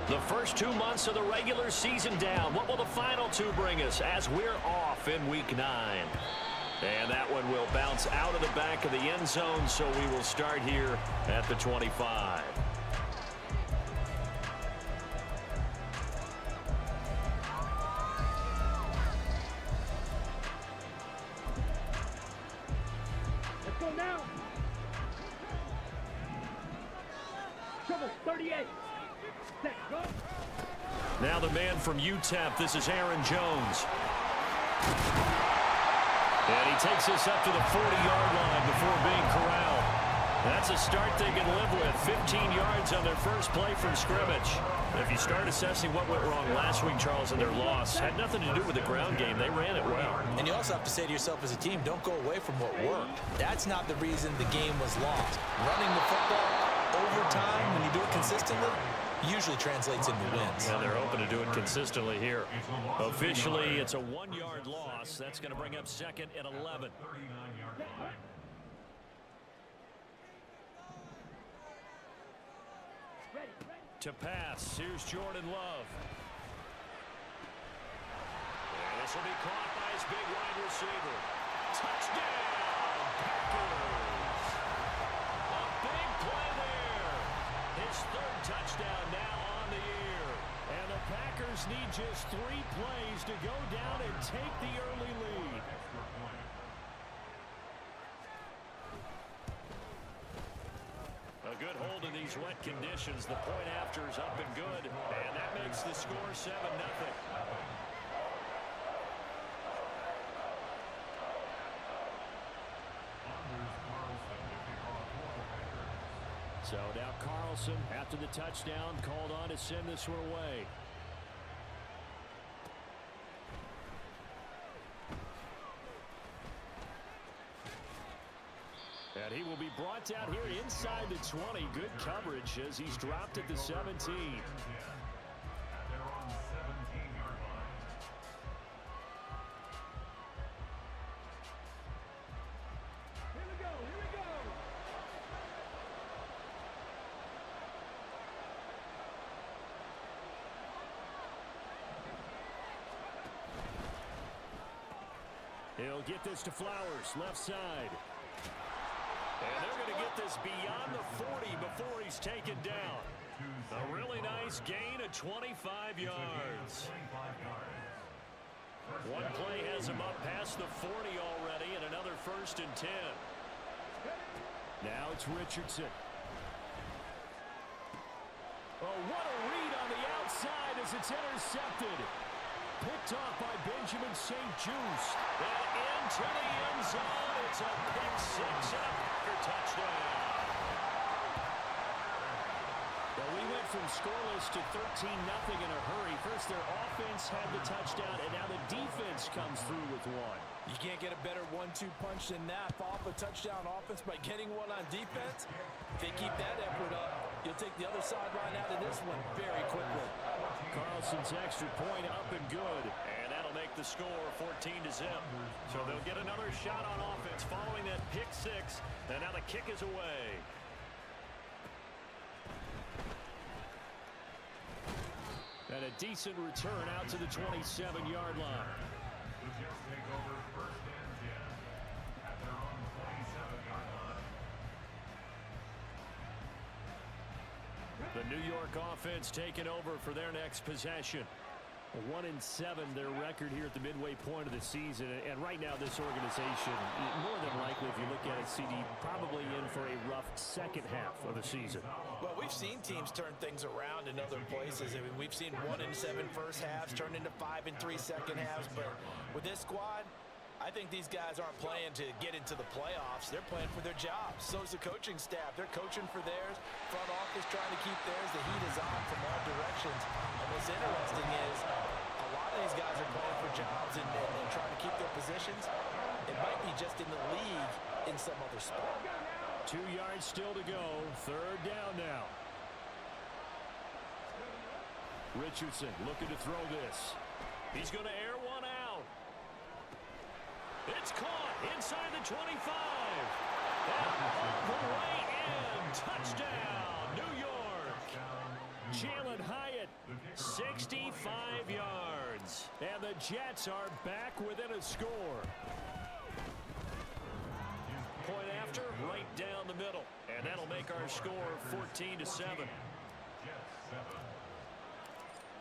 The first 2 months of the regular season down. What will the final two bring us as we're off in Week 9? And that one will bounce out of the back of the end zone, so we will start here at the 25. Let's go now. Trouble, 38. Set, go. Now the man from UTEP, this is Aaron Jones. And he takes us up to the 40-yard line before being corralled. That's a start they can live with. 15 yards on their first play from scrimmage. If you start assessing what went wrong last week, Charles, in their loss, had nothing to do with the ground game. They ran it well. And you also have to say to yourself as a team, don't go away from what worked. That's not the reason the game was lost. Running the football over time, when you do it consistently, usually translates into wins. And they're hoping to do it consistently here. Officially, it's a 1-yard loss. That's going to bring up second and 11. To pass, here's Jordan Love. And this will be caught by his big wide receiver. Touchdown, Packers! A big play there. His third touchdown now on the year. And the Packers need just 3 plays to go down and take the early lead. A good hold in these wet conditions. The point after is up and good. And that makes the score 7-0. So now Carlson, after the touchdown, called on to send this one away. And he will be brought down here inside the 20. Good coverage as he's dropped at the 17. He'll get this to Flowers, left side. And they're going to get this beyond the 40 before he's taken down. A really nice gain of 25 yards. One play has him up past the 40 already, and another 1st and 10. Now it's Richardson. Oh, what a read on the outside as it's intercepted. Picked off by Benjamin St-Juste. And into the end zone. It's a pick 6 and a Packer touchdown. Well, we went from scoreless to 13-0 in a hurry. First, their offense had the touchdown, and now the defense comes through with one. You can't get a better 1-2 punch than that. Off a touchdown offense by getting one on defense. If they keep that effort up, you'll take the other sideline out of this one very quickly. Carlson's extra point up and good. And that'll make the score 14-0. So they'll get another shot on offense following that pick 6. And now the kick is away. And a decent return out to the 27-yard line. The New York offense taking over for their next possession. 1-7, their record here at the midway point of the season. And right now, this organization, more than likely, if you look at it, CD, probably in for a rough second half of the season. Well, we've seen teams turn things around in other places. I mean, we've seen 1-7 first halves turn into 5-3 second halves. But with this squad, I think these guys aren't playing to get into the playoffs. They're playing for their jobs. So is the coaching staff. They're coaching for theirs. Front office trying to keep theirs. The heat is on from all directions. And what's interesting is a lot of these guys are playing for jobs and trying to keep their positions. It might be just in the league in some other sport. 2 yards still to go. Third down now. Richardson looking to throw this. He's going to air one out. It's caught inside the 25. And all the way in. Touchdown, New York. Jalen Hyatt 65 yards. And the Jets are back within a score. Point after, right down the middle. And that'll make our score 14-7.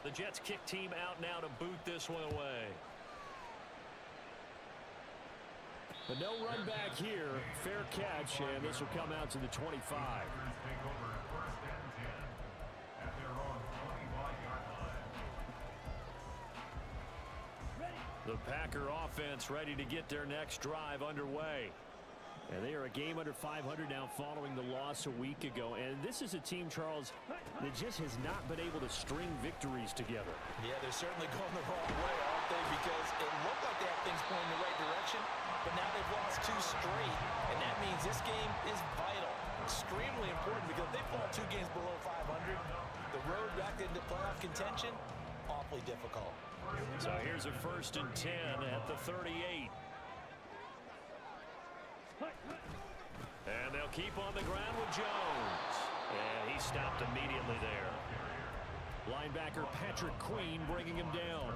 The Jets kick team out now to boot this one away. But no run back here. Fair catch, and this will come out to the 25. The Packer offense ready to get their next drive underway. And they are a game under 500 now following the loss a week ago. And this is a team, Charles, that just has not been able to string victories together. Yeah, they're certainly going the wrong way, aren't they? Because it looked like they had things going in the right direction, but now they've lost 2 straight. And that means this game is vital, extremely important, because if they fall 2 games below 500, the road back into playoff contention, awfully difficult. So here's a 1st and 10 at the 38. And they'll keep on the ground with Jones. And he stopped immediately there. Linebacker Patrick Queen bringing him down.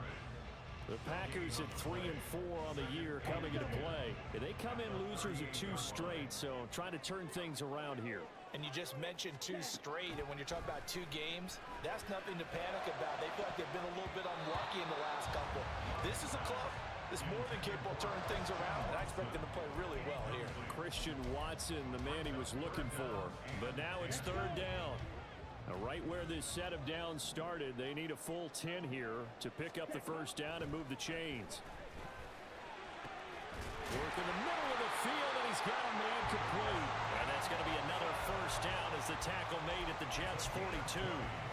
The Packers at 3-4 on the year coming into play. They come in losers of 2 straight, so trying to turn things around here. And you just mentioned 2 straight, and when you're talking about 2 games, that's nothing to panic about. They feel like they've been a little bit unlucky in the last couple. This is a club that's more than capable of turning things around, and I expect them to play really well here. Christian Watson, the man he was looking for. But now it's 3rd down. Now, right where this set of downs started, they need a full 10 here to pick up the 1st down and move the chains. Work in the middle of the field, and he's got a man complete. And that's going to be another 1st down as the tackle made at the Jets' 42.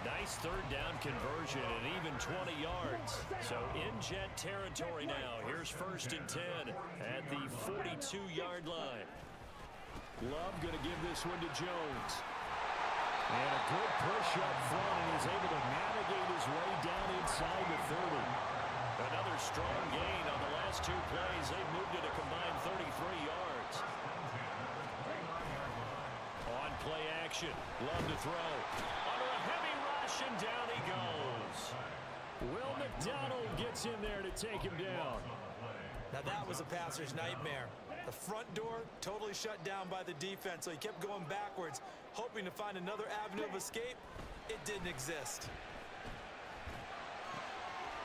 Nice 3rd down conversion and even 20 yards. So in Jet territory now. Here's 1st and 10 at the 42-yard line. Love going to give this one to Jones. And a good push up front, and he's able to navigate his way down inside the 30. Another strong gain on the last 2 plays. They've moved it a combined 33 yards. On play action. Love to throw. Under a heavy rush, and down he goes. Will McDonald gets in there to take him down. Now that was a passer's nightmare. The front door totally shut down by the defense, so he kept going backwards, hoping to find another avenue of escape. It didn't exist.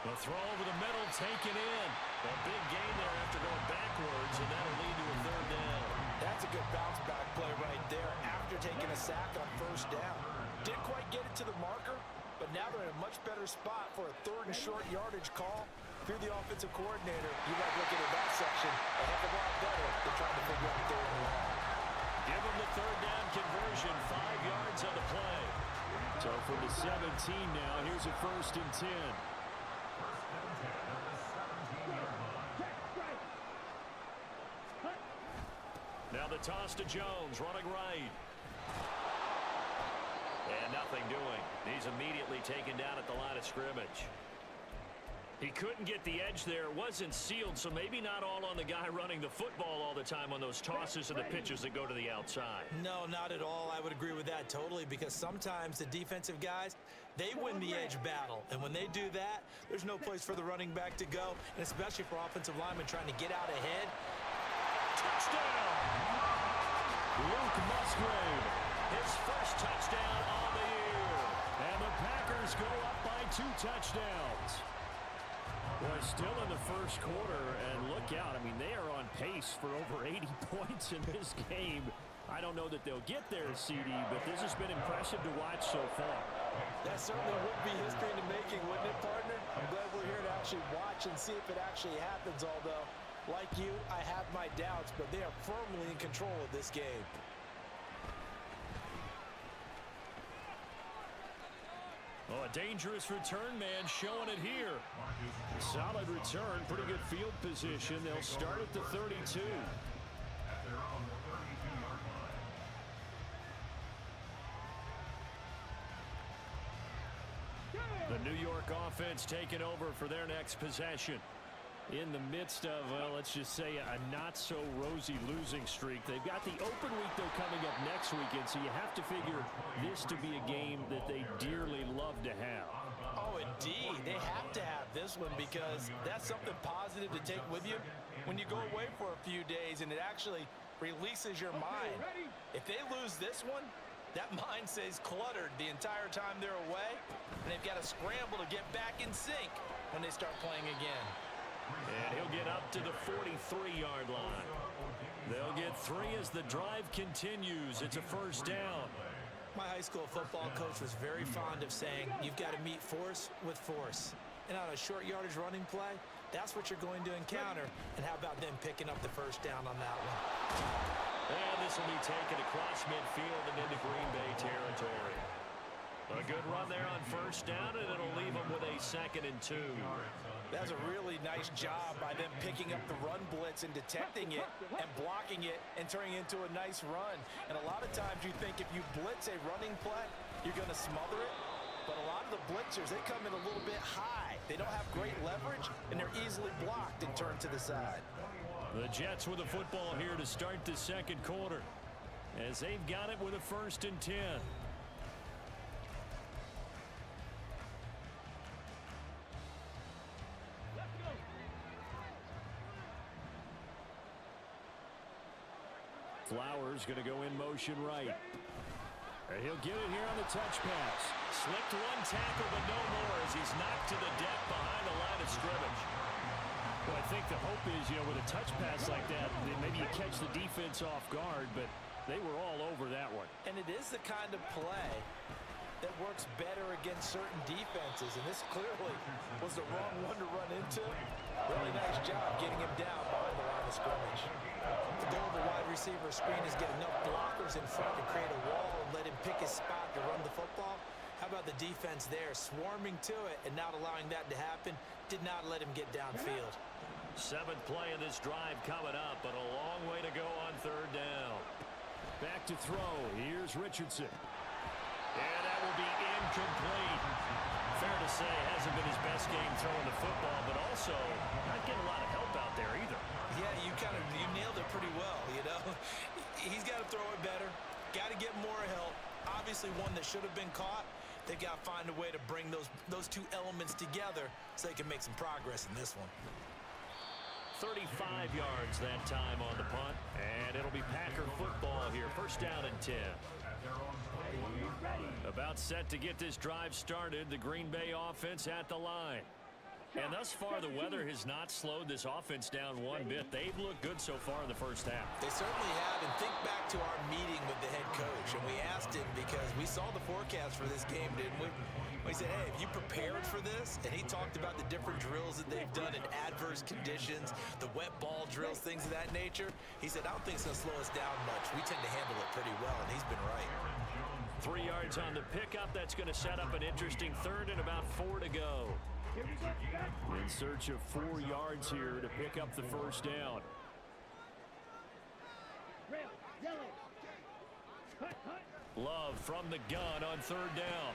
The throw over the middle, taken in. A big gain there after going backwards, and that'll lead to a 3rd down. That's a good bounce back play right there after taking a sack on 1st down. Didn't quite get it to the marker, but now they're in a much better spot for a 3rd and short yardage call. If you're the offensive coordinator, you like looking at that section a heck of a lot better than trying to figure out 3rd and long. Give them the 3rd down conversion, 5 yards on the play. So from the 17 now, here's a 1st and 10. Now the toss to Jones, running right. And nothing doing. He's immediately taken down at the line of scrimmage. He couldn't get the edge there. It wasn't sealed, so maybe not all on the guy running the football all the time on those tosses and the pitches that go to the outside. No, not at all. I would agree with that totally, because sometimes the defensive guys, they win the edge battle. And when they do that, there's no place for the running back to go, and especially for offensive linemen trying to get out ahead. Touchdown! Luke Musgrave, his 1st touchdown on the year. And the Packers go up by 2 touchdowns. Well, still in the 1st quarter, and look out. I mean, they are on pace for over 80 points in this game. I don't know that they'll get there, CD, but this has been impressive to watch so far. That certainly would be history in the making, wouldn't it, partner? I'm glad we're here to actually watch and see if it actually happens, although, like you, I have my doubts, but they are firmly in control of this game. Oh, a dangerous return man showing it here. Solid return, pretty good field position. They'll start at the 32. The New York offense taking over for their next possession. in the midst of, well, let's just say a not-so-rosy losing streak. They've got the open week, though, coming up next weekend, so you have to figure this to be a game that they dearly love to have. Oh, indeed. They have to have this one because that's something positive to take with you when you go away for a few days, and it actually releases your mind. If they lose this one, that mind stays cluttered the entire time they're away, and they've got to scramble to get back in sync when they start playing again. And he'll get up to the 43-yard line. They'll get 3 as the drive continues. It's a first down. My high school football coach was very fond of saying, you've got to meet force with force. And on a short yardage running play, that's what you're going to encounter. And how about them picking up the first down on that one? And this will be taken across midfield and into Green Bay territory. A good run there on first down, and it'll leave them with a 2nd and 2. That's a really nice job by them picking up the run blitz and detecting it and blocking it and turning it into a nice run. And a lot of times you think if you blitz a running play, you're going to smother it. But a lot of the blitzers, they come in a little bit high. They don't have great leverage, and they're easily blocked and turned to the side. The Jets with the football here to start the second quarter, as they've got it with a 1st and 10. Flowers going to go in motion right. And he'll get it here on the touch pass. Slipped one tackle, but no more as he's knocked to the deck behind the line of scrimmage. Well, I think the hope is, with a touch pass like that, maybe you catch the defense off guard, but they were all over that one. And it is the kind of play that works better against certain defenses, and this clearly was the wrong one to run into. Really nice job getting him down behind the line of scrimmage. The goal of the wide receiver screen is get enough blockers in front to create a wall and let him pick his spot to run the football. How about the defense there, swarming to it and not allowing that to happen? Did not let him get downfield. 7th play of this drive coming up, but a long way to go on 3rd down. Back to throw. Here's Richardson. And that will be incomplete. Fair to say, hasn't been his best game throwing the football, but also not getting a lot of help out there either. Yeah, you nailed it pretty well, He's got to throw it better. Got to get more help. Obviously one that should have been caught. They've got to find a way to bring those two elements together so they can make some progress in this one. 35 yards that time on the punt, and it'll be Packer football here. 1st down and 10. About set to get this drive started. The Green Bay offense at the line. And thus far, the weather has not slowed this offense down one bit. They've looked good so far in the first half. They certainly have. And think back to our meeting with the head coach. And we asked him because we saw the forecast for this game, didn't we? We said, hey, have you prepared for this? And he talked about the different drills that they've done in adverse conditions, the wet ball drills, things of that nature. He said, I don't think it's going to slow us down much. We tend to handle it pretty well, and he's been right. 3 yards on the pickup. That's going to set up an interesting 3rd and about 4 to go. In search of 4 yards here to pick up the first down. Love from the gun on 3rd down.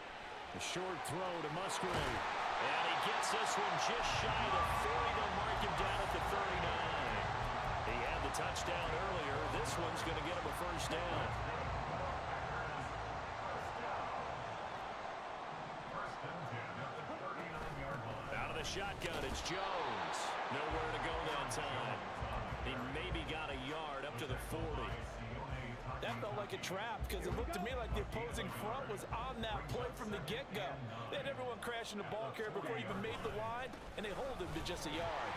A short throw to Musgrave. And he gets this one just shy of the 40. They'll mark him down at the 39. He had the touchdown earlier. This one's going to get him a first down. Shotgun, it's Jones. Nowhere to go that time. He maybe got a yard up to the 40. That felt like a trap because it looked to me like the opposing front was on that play from the get-go. They had everyone crashing the ball carrier before he even made the line, and they hold him to just a yard.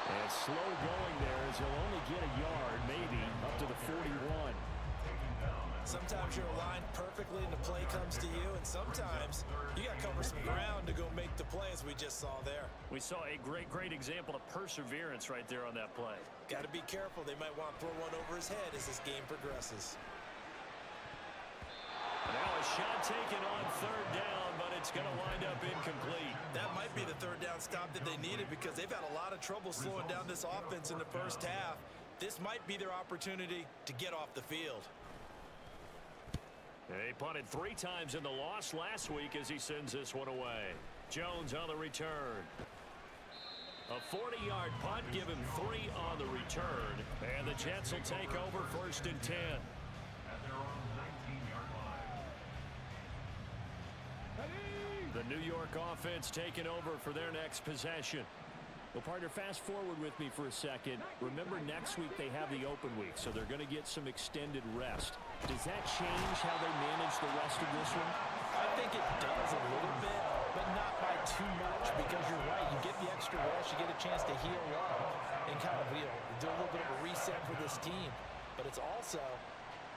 And slow going there as he'll only get a yard, maybe, up to the 41. Sometimes you're aligned perfectly and the play comes to you, and sometimes you got to cover some ground to go make the play, as we just saw there. We saw a great example of perseverance right there on that play. Got to be careful. They might want to throw one over his head as this game progresses. Now a shot taken on 3rd down, but it's going to wind up incomplete. That might be the 3rd down stop that they needed because they've had a lot of trouble slowing down this offense in the first half. This might be their opportunity to get off the field. They punted 3 times in the loss last week as he sends this one away. Jones on the return. A 40-yard punt, give him 3 on the return. And the Jets will take over 1st and 10. The New York offense taking over for their next possession. Well, partner, fast forward with me for a second. Remember, next week they have the open week, so they're going to get some extended rest. Does that change how they manage the rest of this one? I think it does a little bit, but not by too much, because you're right. You get the extra rest, you get a chance to heal up and kind of do a little bit of a reset for this team. But it's also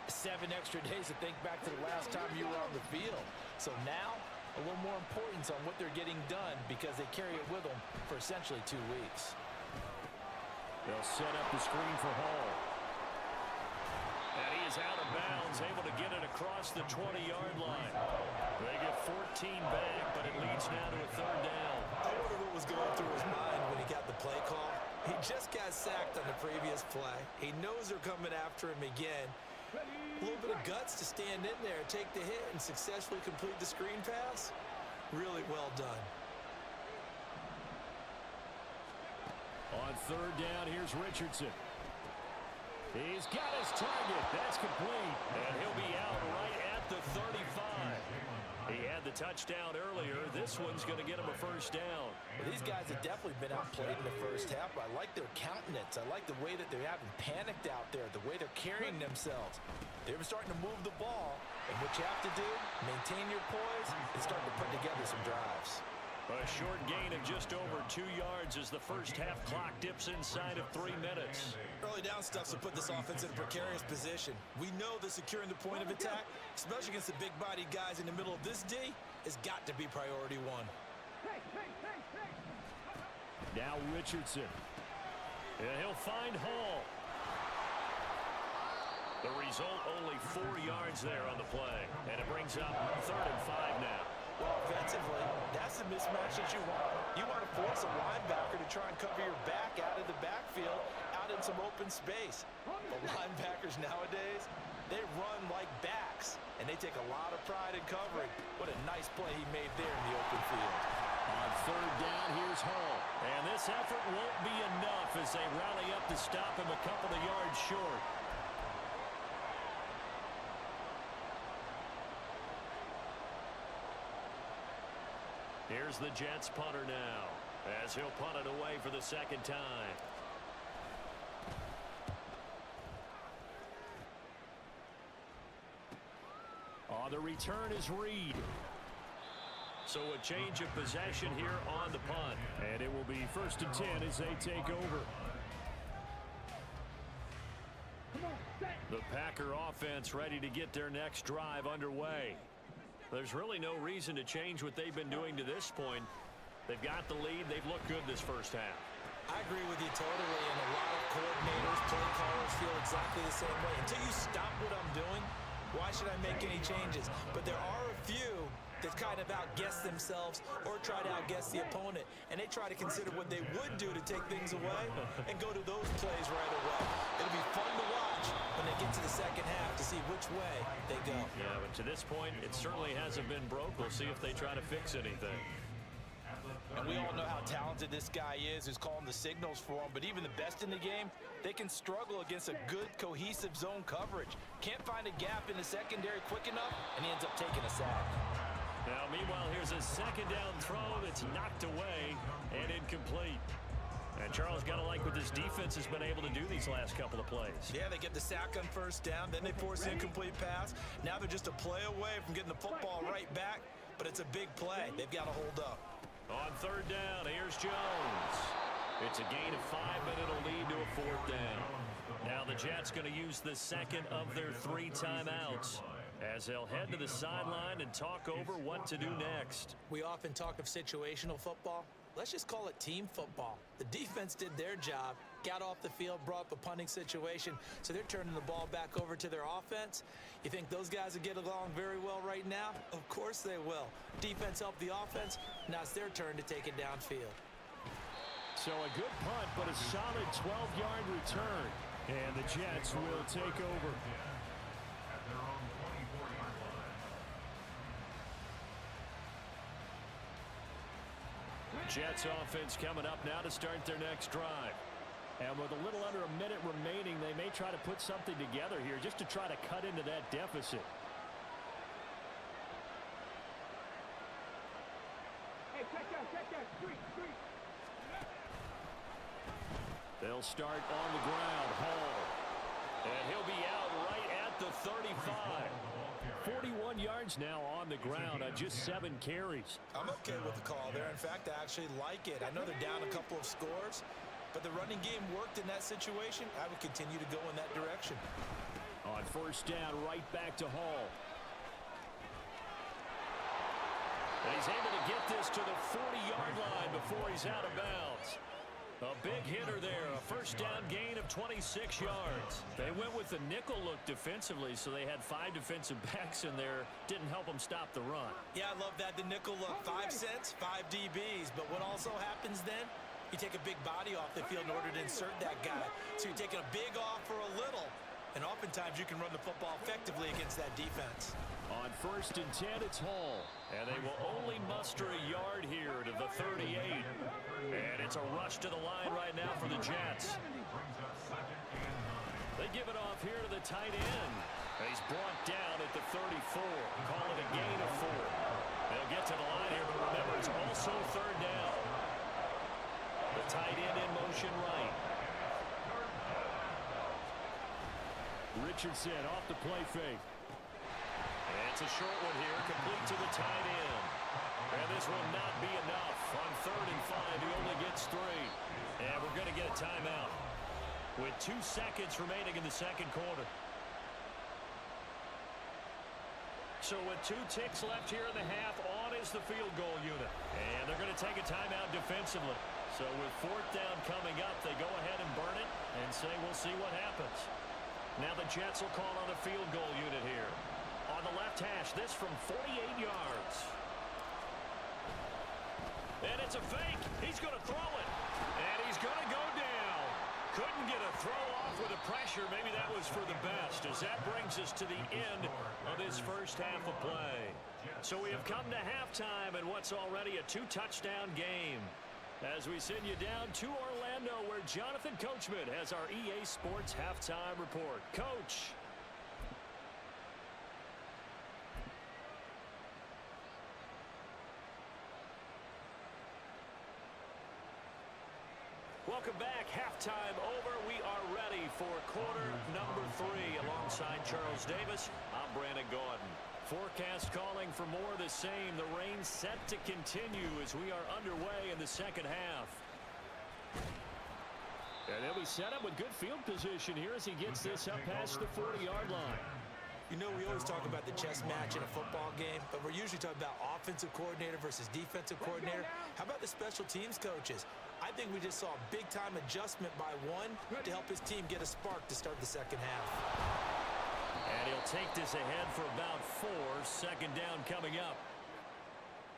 7 extra days to think back to the last time you were on the field. So now, a little more importance on what they're getting done because they carry it with them for essentially 2 weeks. They'll set up the screen for Hall. And he is out of bounds, able to get it across the 20-yard line. They get 14 back, but it leads now to a 3rd down. I wonder what was going through his mind when he got the play call. He just got sacked on the previous play. He knows they're coming after him again. A little bit of guts to stand in there, take the hit, and successfully complete the screen pass. Really well done. On 3rd down, here's Richardson. He's got his target. That's complete. And he'll be out right at the 35. He had the touchdown earlier. This one's going to get him a 1st down. Well, these guys have definitely been outplayed in the first half. I like their countenance. I like the way that they haven't panicked out there, the way they're carrying themselves. They're starting to move the ball, and what you have to do, maintain your poise and start to put together some drives. A short gain of just over 2 yards as the first half clock dips inside of 3 minutes. Early down stuff to put this offense in a precarious position. We know that securing the point of attack, especially against the big-bodied guys in the middle of this D, has got to be priority 1. Now Richardson. And he'll find Hall. The result, only 4 yards there on the play. And it brings up 3rd and 5 now. Well, offensively, that's the mismatch that you want. You want to force a linebacker to try and cover your back out of the backfield, out in some open space. But linebackers nowadays, they run like backs, and they take a lot of pride in covering. What a nice play he made there in the open field. On 3rd down, here's Hall. And this effort won't be enough as they rally up to stop him a couple of yards short. Here's the Jets punter now, as he'll punt it away for the 2nd time. On the return is Reed. So a change of possession here on the punt. And it will be 1st and 10 as they take over. The Packer offense ready to get their next drive underway. There's really no reason to change what they've been doing to this point. They've got the lead. They've looked good this first half. I agree with you totally, and a lot of coordinators, play callers feel exactly the same way. Until you stop what I'm doing, why should I make any changes? But there are a few that kind of outguess themselves or try to outguess the opponent, and they try to consider what they would do to take things away and go to those plays right away. It'll be fun to watch when they get to the 2nd half to see which way they go. Yeah, but to this point, it certainly hasn't been broke. We'll see if they try to fix anything. And we all know how talented this guy is who's calling the signals for him, but even the best in the game, they can struggle against a good, cohesive zone coverage. Can't find a gap in the secondary quick enough, and he ends up taking a sack. Now, meanwhile, here's a 2nd down throw that's knocked away and incomplete. And Charles, got to like what this defense has been able to do these last couple of plays. Yeah, they get the sack on 1st down, then they force the incomplete pass. Now they're just a play away from getting the football right back, but it's a big play. They've got to hold up. On 3rd down, here's Jones. It's a gain of 5, but it'll lead to a 4th down. Now the Jets going to use the 2nd of their 3 timeouts as they'll head to the sideline and talk over what to do next. We often talk of situational football. Let's just call it team football. The defense did their job, got off the field, brought up a punting situation, so they're turning the ball back over to their offense. You think those guys will get along very well right now? Of course they will. Defense helped the offense. Now it's their turn to take it downfield. So a good punt, but a solid 12-yard return. And the Jets will take over. Jets offense coming up now to start their next drive. And with a little under a minute remaining, they may try to put something together here just to try to cut into that deficit. Hey, check that. Street. They'll start on the ground. Hall. And he'll be out right at the 35. 41 yards now on the ground on just 7 carries. I'm okay with the call there. In fact, I actually like it. I know they're down a couple of scores, but the running game worked in that situation. I would continue to go in that direction. On first down, right back to Hall. And he's able to get this to the 40-yard line before he's out of bounds. A big hitter there, a first down gain of 26 yards. They went with the nickel look defensively, so they had 5 defensive backs in there. Didn't help them stop the run. Yeah, I love that. The nickel look, 5 cents, 5 DBs. But what also happens then, you take a big body off the field in order to insert that guy. So you're taking a big off for a little. And oftentimes you can run the football effectively against that defense. On first and 10, it's Hall. And they will only muster a yard here to the 38. And it's a rush to the line right now for the Jets. They give it off here to the tight end. And he's brought down at the 34. Call it a gain of 4. They'll get to the line here, but remember, it's also third down. The tight end in motion right. Richardson off the play fake. And it's a short one here, complete to the tight end. And this will not be enough. On third and 5, he only gets 3. And we're going to get a timeout with 2 seconds remaining in the second quarter. So with 2 ticks left here in the half, on is the field goal unit. And they're going to take a timeout defensively. So with fourth down coming up, they go ahead and burn it and say we'll see what happens. Now the Jets will call on a field goal unit here. On the left hash, this from 48 yards. And it's a fake. He's going to throw it. And he's going to go down. Couldn't get a throw off with the pressure. Maybe that was for the best, as that brings us to the end of this first half of play. So we have come to halftime in what's already a 2-touchdown game, as we send you down to Orlando, where Jonathan Coachman has our EA Sports halftime report. Coach. Welcome back. Halftime over. We are ready for quarter number 3. Alongside Charles Davis, I'm Brandon Gaudin. Forecast calling for more of the same. The rain set to continue as we are underway in the second half. And they'll be set up with good field position here as he gets this up past the 40-yard line. You know, we always talk about the chess match in a football game, but we're usually talking about offensive coordinator versus defensive coordinator. How about the special teams coaches? I think we just saw a big-time adjustment by one to help his team get a spark to start the second half. And he'll take this ahead for about 4. Second down coming up.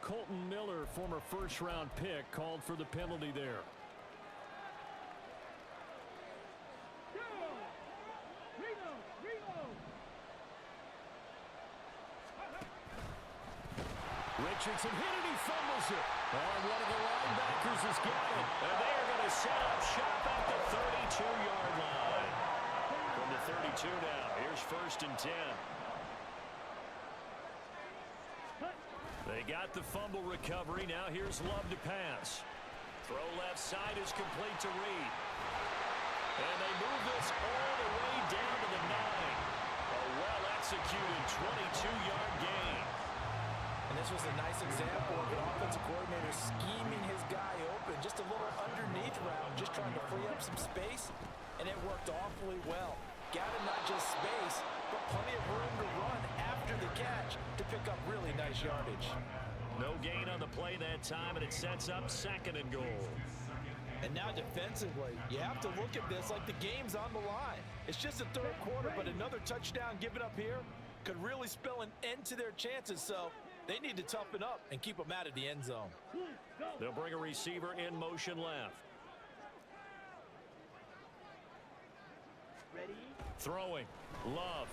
Colton Miller, former first-round pick, called for the penalty there. Richardson hit it, he fumbles it. And one of the linebackers has got it. And they are going to set up shop at the 32-yard line. From the 32 now, here's first and 10. They got the fumble recovery. Now here's Love to pass. Throw left side is complete to Reed. And they move this all the way down to the 9. A well-executed 22-yard gain. And this was a nice example of an offensive coordinator scheming his guy open. Just a little underneath route, just trying to free up some space. And it worked awfully well. Got him not just space, but plenty of room to run after the catch to pick up really nice yardage. No gain on the play that time, and it sets up second and goal. And now defensively, you have to look at this like the game's on the line. It's just the third quarter, but another touchdown given up here could really spell an end to their chances. So they need to toughen up and keep them out of the end zone. They'll bring a receiver in motion left. Ready? Throwing. Love.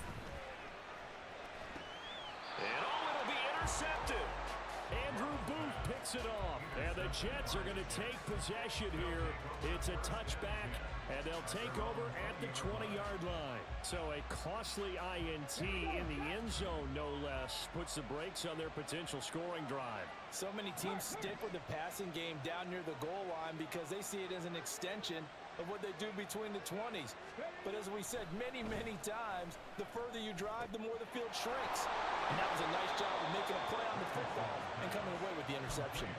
And it'll be intercepted. Andrew Booth picks it off. And the Jets are going to take possession here. It's a touchback, and they'll take over at the 20-yard line. So a costly INT in the end zone, no less, puts the brakes on their potential scoring drive. So many teams stick with the passing game down near the goal line because they see it as an extension of what they do between the 20s. But as we said many, many times, the further you drive, the more the field shrinks. And that was a nice job of making a play on the football and coming away with the interception.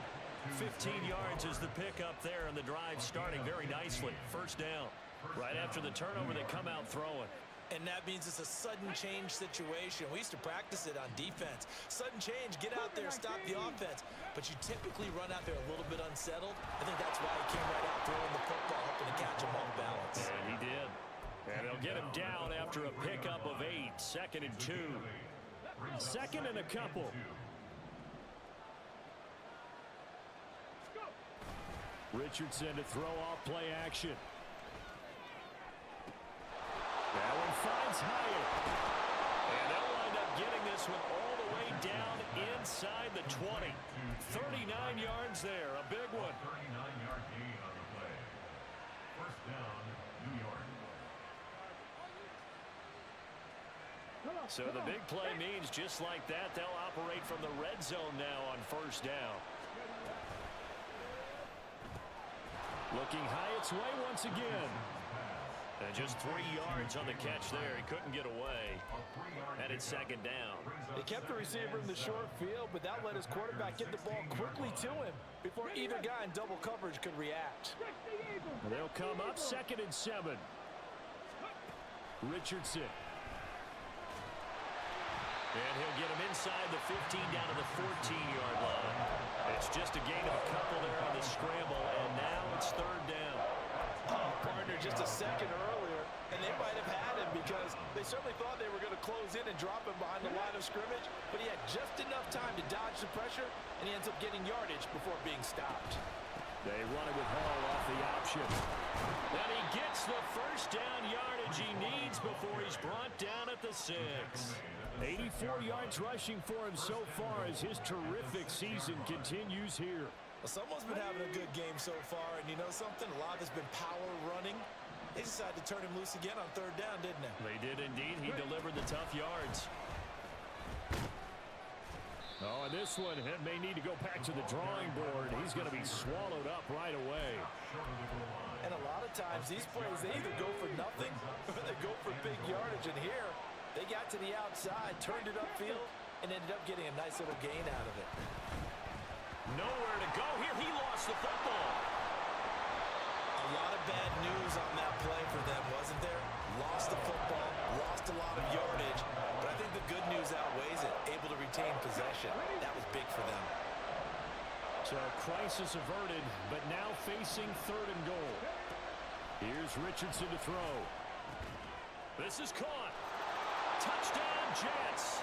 15 yards is the pickup there, and the drive starting very nicely. First down. Right after the turnover, they come out throwing. And that means it's a sudden change situation. We used to practice it on defense. Sudden change, get out there, stop the offense. But you typically run out there a little bit unsettled. I think that's why he came right out throwing the football, hoping to catch him off balance. And he did. And they'll get him down after a pickup of 8. 2nd and 2. 2nd and a couple. Richardson to throw off play action. That one finds Hyatt. And they'll wind up getting this one all the way down inside the 20. 39 yards there, a big one. 39-yard gain on the play. First down, New York. So the big play means just like that, they'll operate from the red zone now on first down. Looking Hyatt's way once again. And just 3 yards on the catch there. He couldn't get away. And it's 2nd down. They kept the receiver in the short field, but that let his quarterback get the ball quickly to him before either guy in double coverage could react. They'll come up 2nd and 7. Richardson. And he'll get him inside the 15 down to the 14-yard line. It's just a gain of a couple there on the scramble, and now it's 3rd down. Oh, partner, just a second earlier, and they might have had him because they certainly thought they were going to close in and drop him behind the line of scrimmage, but he had just enough time to dodge the pressure, and he ends up getting yardage before being stopped. They run it with Hall off the option. And he gets the first down yardage he needs before he's brought down at the 6. 84 yards rushing for him so far as his terrific season continues here. Well, someone's been having a good game so far, and you know something? A lot has been power running. They decided to turn him loose again on 3rd down, didn't they? They did indeed. He delivered the tough yards. Oh, and this one may need to go back to the drawing board. He's going to be swallowed up right away. And a lot of times, these plays, they either go for nothing or they go for big yardage. And here, they got to the outside, turned it upfield, and ended up getting a nice little gain out of it. Nowhere to go here. He lost the football. A lot of bad news on that play for them, wasn't there? Lost the football, lost a lot of yardage, but I think the good news outweighs it. Able to retain possession. That was big for them. So crisis averted, but now facing 3rd and goal. Here's Richardson to throw. This is caught. Touchdown, Jets.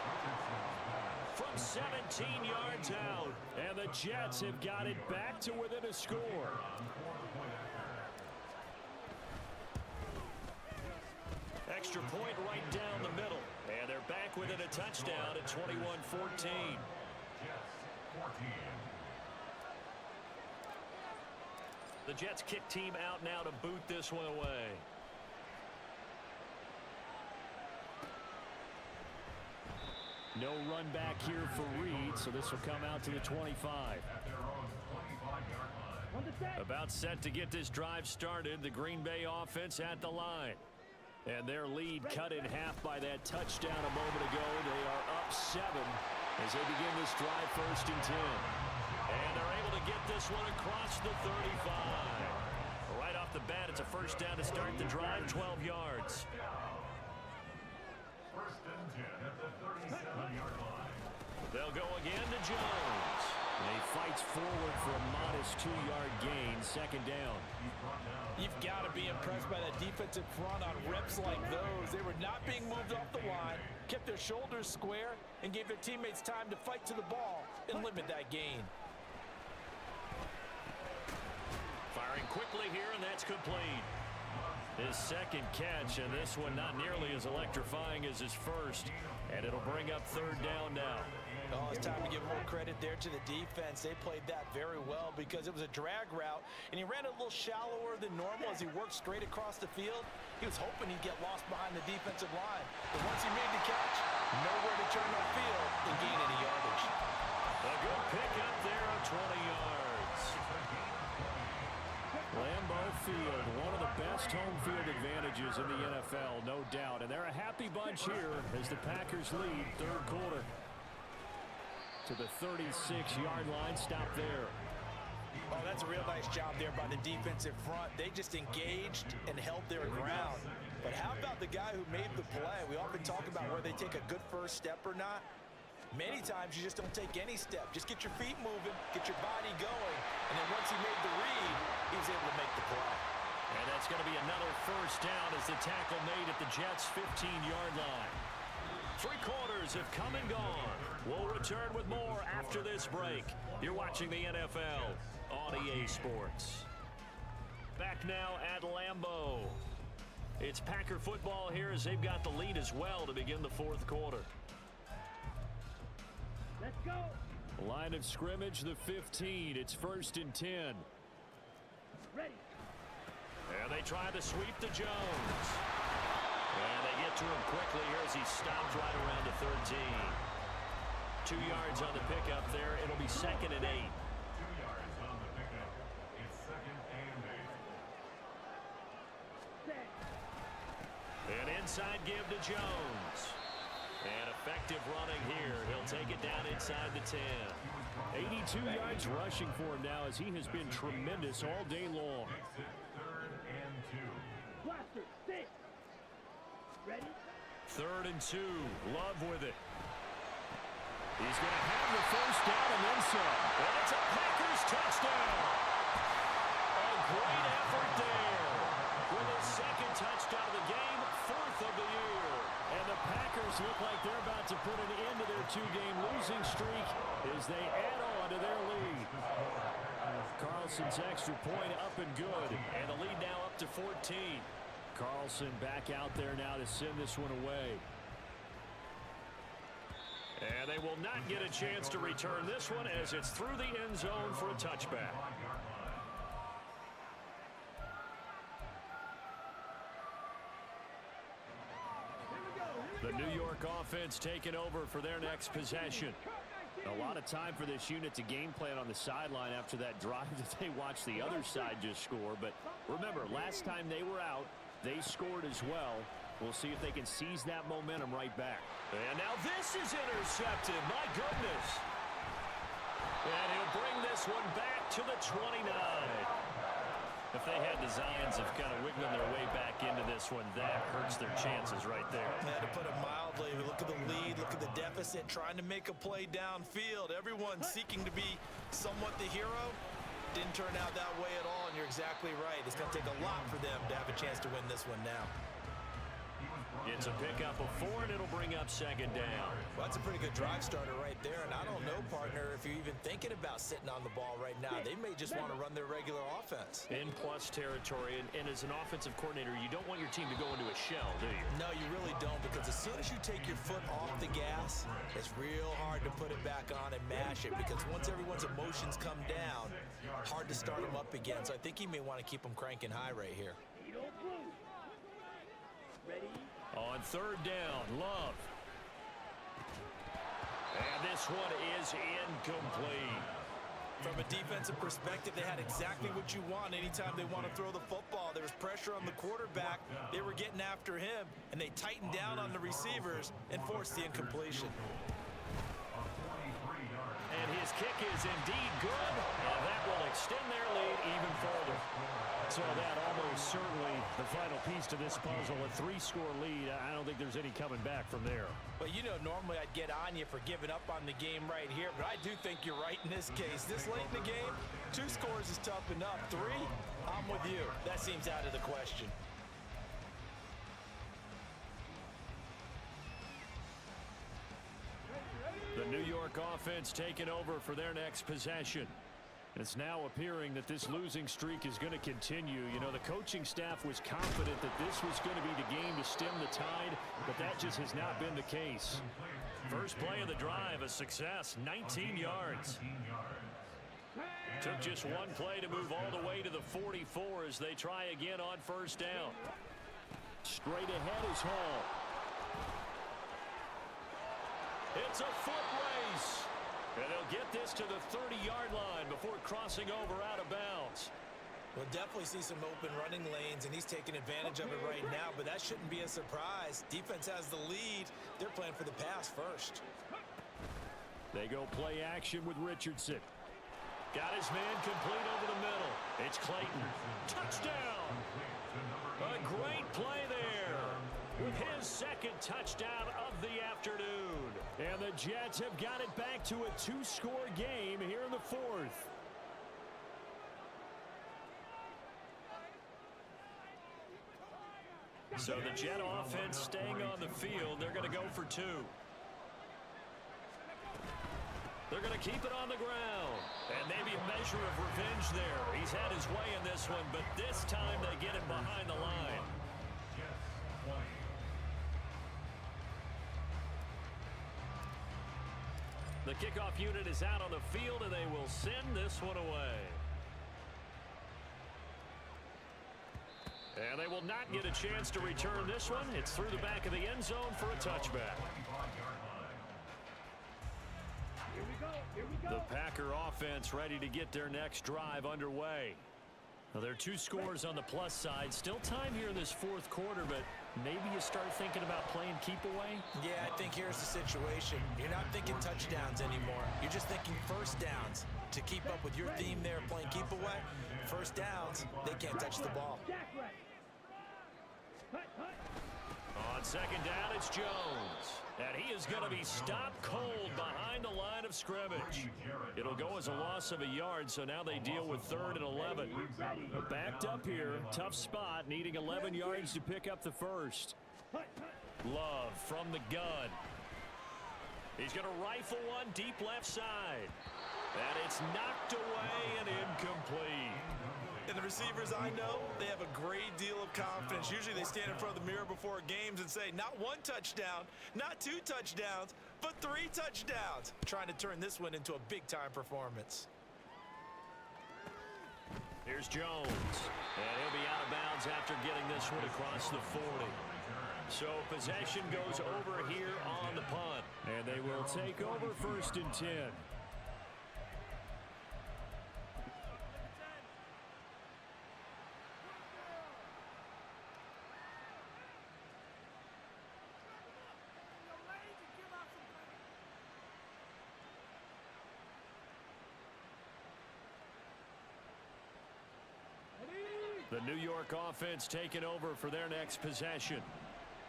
From 17 yards out. And the Jets have got it back to within a score. Extra point right down the middle. And they're back within a touchdown at 21-14. The Jets kick team out now to boot this one away. No run back here for Reed, so this will come out to the 25. About set to get this drive started. The Green Bay offense at the line. And their lead cut in half by that touchdown a moment ago. They are up 7 as they begin this drive 1st and 10. And they're able to get this one across the 35. Right off the bat, it's a first down to start the drive, 12 yards. 1st and 10 at the 37-yard line. They'll go again to Jones. And he fights forward for a modest 2-yard gain, 2nd down. You've got to be impressed by that defensive front on reps like those. They were not being moved off the line, kept their shoulders square, and gave their teammates time to fight to the ball and limit that gain. Firing quickly here, and that's complete. His 2nd catch, and this one not nearly as electrifying as his first. And it'll bring up 3rd down now. Oh, it's time to give more credit there to the defense. They played that very well because it was a drag route, and he ran a little shallower than normal as he worked straight across the field. He was hoping he'd get lost behind the defensive line. But once he made the catch, nowhere to turn upfield and gain any yardage. A good pickup there of 20 yards. Lambeau Field, one of the best home field advantages in the NFL, no doubt. And they're a happy bunch here as the Packers lead third quarter. To the 36-yard line, stop there. Oh, that's a real nice job there by the defensive front. They just engaged and held their ground. But how about the guy who made the play? We often talk about where they take a good first step or not. Many times you just don't take any step. Just get your feet moving, get your body going, and then once he made the read, he was able to make the play. And that's going to be another first down as the tackle made at the Jets' 15-yard line. 3 quarters have come and gone. We'll return with more after this break. You're watching the NFL on EA Sports. Back now at Lambeau. It's Packer football here as they've got the lead as well to begin the fourth quarter. Let's go. Line of scrimmage, the 15. It's 1st and 10. Ready. And they try to sweep to Jones. And they get to him quickly here as he stopped right around the 13. 2 yards on the pickup there. It'll be 2nd and 8. 2 yards on the pickup. It's 2nd and 8. Set. An inside give to Jones. And effective running here. He'll take it down inside the 10. 82 yards rushing for him now as he has been tremendous all day long. Makes it 3rd and 2. Blaster. Sit. Ready. 3rd and 2. Love with it. He's going to have the first down and then some. And it's a Packers touchdown. A great effort there. With his 2nd touchdown of the game, 4th of the year. And the Packers look like they're about to put an end to their 2-game losing streak as they add on to their lead. Carlson's extra point up and good. And the lead now up to 14. Carlson back out there now to send this one away. And they will not get a chance to return this one as it's through the end zone for a touchback. The New York offense taking over for their next possession. A lot of time for this unit to game plan on the sideline after that drive that they watched the other side just score. But remember, last time they were out, they scored as well. We'll see if they can seize that momentum right back. And now this is intercepted. My goodness. And he'll bring this one back to the 29. If they had designs of kind of wiggling their way back into this one, that hurts their chances right there. Yeah, to put it mildly, look at the lead, look at the deficit, trying to make a play downfield. Everyone seeking to be somewhat the hero. Didn't turn out that way at all, and you're exactly right. It's going to take a lot for them to have a chance to win this one now. It's a pickup of 4, and it'll bring up 2nd down. Well, that's a pretty good drive starter right there, and I don't know, partner, if you're even thinking about sitting on the ball right now. They may just want to run their regular offense. In plus territory, and as an offensive coordinator, you don't want your team to go into a shell, do you? No, you really don't, because as soon as you take your foot off the gas, it's real hard to put it back on and mash it, because once everyone's emotions come down, hard to start them up again. So I think he may want to keep them cranking high right here. Ready. On 3rd down, Love. And this one is incomplete. From a defensive perspective, they had exactly what you want anytime they want to throw the football. There was pressure on the quarterback. They were getting after him, and they tightened down on the receivers and forced the incompletion. And his kick is indeed good, and that will extend their lead even further. So that almost certainly the final piece to this puzzle, a 3-score lead. I don't think there's any coming back from there. But, you know, normally I'd get on you for giving up on the game right here, but I do think you're right in this case. This late in the game, 2 scores is tough enough. 3, I'm with you. That seems out of the question. The New York offense taking over for their next possession. It's now appearing that this losing streak is going to continue. You know, the coaching staff was confident that this was going to be the game to stem the tide, but that just has not been the case. First play of the drive, a success, 19 yards. 19 yards. Took just one play to move all the way to the 44 as they try again on first down. Straight ahead is Hall. It's a foot race. And they'll get this to the 30-yard line before crossing over out of bounds. We'll definitely see some open running lanes, and he's taking advantage of it right now, but that shouldn't be a surprise. Defense has the lead. They're playing for the pass first. They go play action with Richardson. Got his man complete over the middle. It's Clayton. Touchdown! A great play there with his second touchdown of the afternoon. And the Jets have got it back to a two-score game here in the fourth. So the Jet offense staying on the field. They're going to go for two. They're going to keep it on the ground. And maybe a measure of revenge there. He's had his way in this one, but this time they get him behind the line. The kickoff unit is out on the field, and they will send this one away. And they will not get a chance to return this one. It's through the back of the end zone for a touchback. Here we go. Here we go. The Packer offense ready to get their next drive underway. Now, there are two scores on the plus side. Still time here in this fourth quarter, but maybe you start thinking about playing keep away? Yeah, I think here's the situation. You're not thinking touchdowns anymore. You're just thinking first downs. To keep up with your theme there, playing keep away, first downs, they can't touch the ball. Jack right. Hut, hut. On second down, it's Jones. And he is going to be stopped cold behind the line of scrimmage. It'll go as a loss of a yard, so now they deal with 3rd and 11. Backed up here, tough spot, needing 11 yards to pick up the first. Love from the gun. He's going to rifle one deep left side. And it's knocked away and incomplete. And the receivers I know, they have a great deal of confidence. Usually they stand in front of the mirror before games and say, not one touchdown, not two touchdowns, but 3 touchdowns. Trying to turn this one into a big-time performance. Here's Jones. And he'll be out of bounds after getting this one across the 40. So possession goes over here on the punt. And they will take over 1st and 10. The New York offense taking over for their next possession.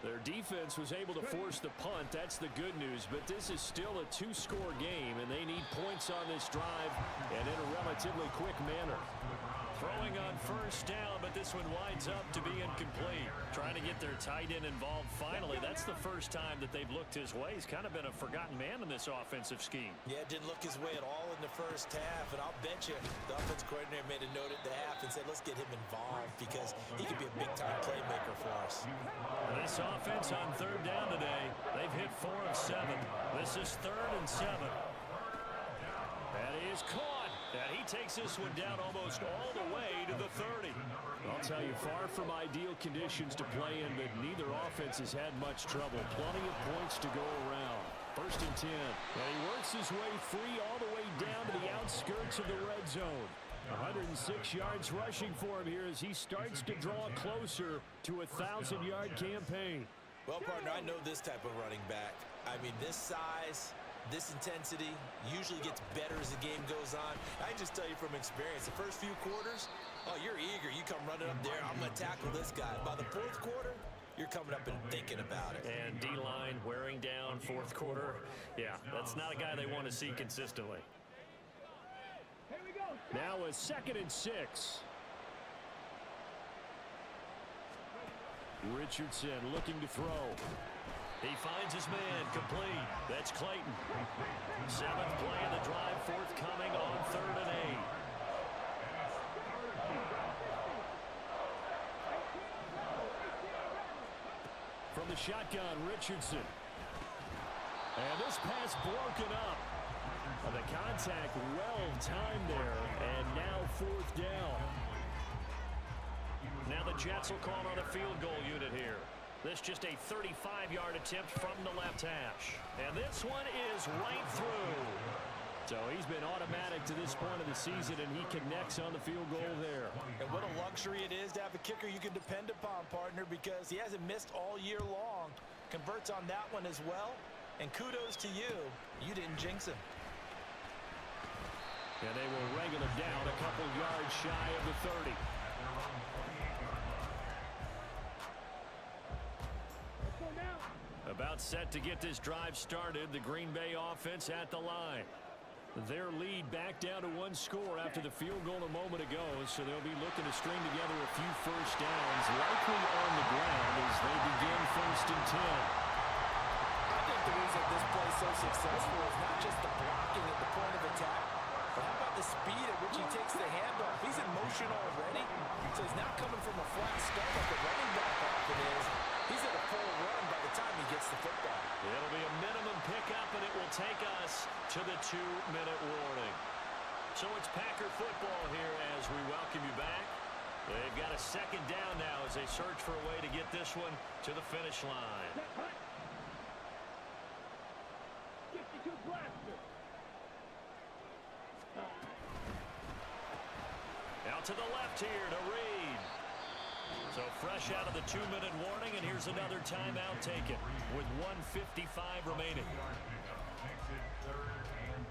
Their defense was able to force the punt. That's the good news. But this is still a 2-score game, and they need points on this drive and in a relatively quick manner. Throwing on first down, but this one winds up to be incomplete. Trying to get their tight end involved finally. That's the first time that they've looked his way. He's kind of been a forgotten man in this offensive scheme. Yeah, didn't look his way at all in the first half, and I'll bet you the offensive coordinator made a note at the half and said, let's get him involved because he could be a big-time playmaker for us. This offense on 3rd down today, they've hit 4 of 7. This is 3rd and 7. That is caught. And he takes this one down almost all the way to the 30. I'll tell you, far from ideal conditions to play in, but neither offense has had much trouble. Plenty of points to go around. 1st and 10. And he works his way free all the way down to the outskirts of the red zone. 106 yards rushing for him here as he starts to draw closer to a 1,000-yard campaign. Well, partner, I know this type of running back. I mean, this size, this intensity usually gets better as the game goes on. I just tell you from experience, the first few quarters, oh, you're eager. You come running up there, I'm going to tackle this guy. By the 4th quarter, you're coming up and thinking about it. And D-line wearing down 4th quarter. Yeah, that's not a guy they want to see consistently. Here we go. Now a 2nd and 6. Richardson looking to throw. He finds his man complete. That's Clayton. 7th play of the drive, forthcoming on 3rd and 8. From the shotgun, Richardson. And this pass broken up. The contact well timed there, and now fourth down. Now the Jets will call on a field goal unit here. This just a 35-yard attempt from the left hash. And this one is right through. So he's been automatic to this point of the season, and he connects on the field goal there. And what a luxury it is to have a kicker you can depend upon, partner, because he hasn't missed all year long. Converts on that one as well. And kudos to you. You didn't jinx him. And they will wrangle him down a couple yards shy of the 30. Let's go now. About set to get this drive started, the Green Bay offense at the line. Their lead back down to one score after the field goal a moment ago, so they'll be looking to string together a few first downs, likely on the ground as they begin 1st and 10. I think the reason this play is so successful is not just the blocking at the point of attack, but how about the speed at which he takes the handoff? He's in motion already, so he's not coming from a flat start like the running back often is. He's at a full run by the time he gets the football. It'll be a minimum pickup, and it will take us to the 2-minute warning. So it's Packer football here as we welcome you back. They've got a second down now as they search for a way to get this one to the finish line. Set, hut. 52 blaster. Out to the left here to Reed. So fresh out of the 2-minute warning, and here's another timeout taken with 1:55 remaining. Makes it 3rd and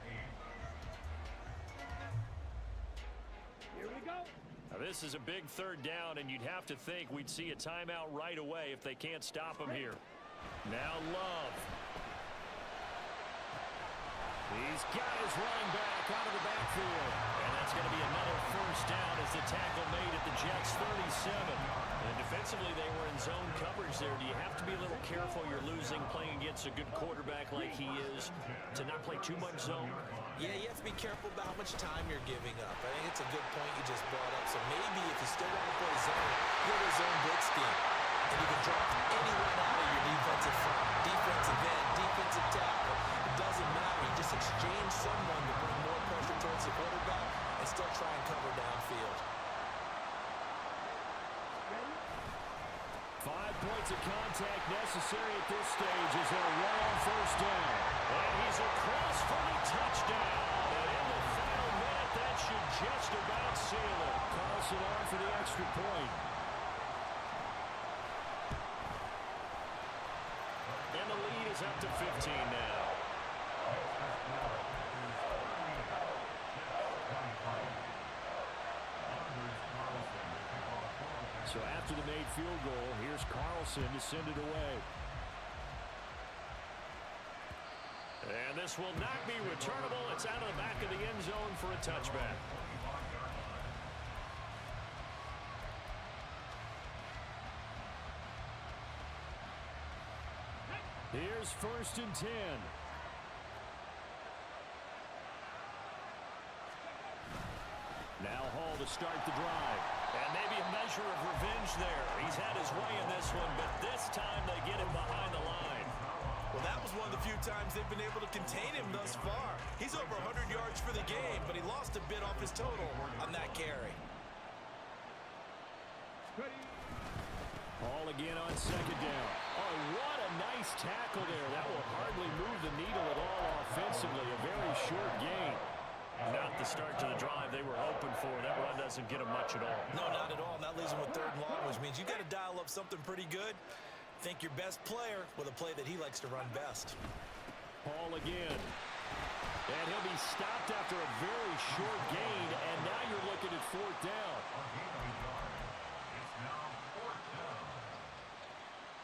8. Here we go. Now this is a big 3rd down, and you'd have to think we'd see a timeout right away if they can't stop him here. Now Love. He's got his running back out of the backfield. And that's going to be another first down as the tackle made at the Jets' 37. And defensively, they were in zone coverage there. Do you have to be a little careful you're losing playing against a good quarterback like he is to not play too much zone? Yeah, you have to be careful about how much time you're giving up. I think it's a good point you just brought up. So maybe if you still want to play zone, go to zone blitz scheme. And you can drop anyone out of your defensive front, defensive end, defensive tackle. It doesn't matter. You just exchange someone to bring more pressure towards the quarterback and still try and cover downfield. 5 points of contact necessary at this stage as they'll run on first down. And he's across for the touchdown. And in the final minute, that should just about seal it. Carlson on for the extra point. And the lead is up to 15 now. So after the made field goal, here's Carlson to send it away. And this will not be returnable. It's out of the back of the end zone for a touchback. Here's 1st and 10. Now Hall to start the drive. And maybe a measure of revenge there. He's had his way in this one, but this time they get him behind the line. Well, that was one of the few times they've been able to contain him thus far. He's over 100 yards for the game, but he lost a bit off his total on that carry. Ready. Hall again on 2nd down. Oh, what a nice tackle there. That will hardly move the needle at all offensively. A very short gain. Not the start to the drive they were hoping for. That run doesn't get them much at all. No, not at all. And that leaves him with 3rd and long, which means you got to dial up something pretty good. Think your best player with a play that he likes to run best. Hall again. And he'll be stopped after a very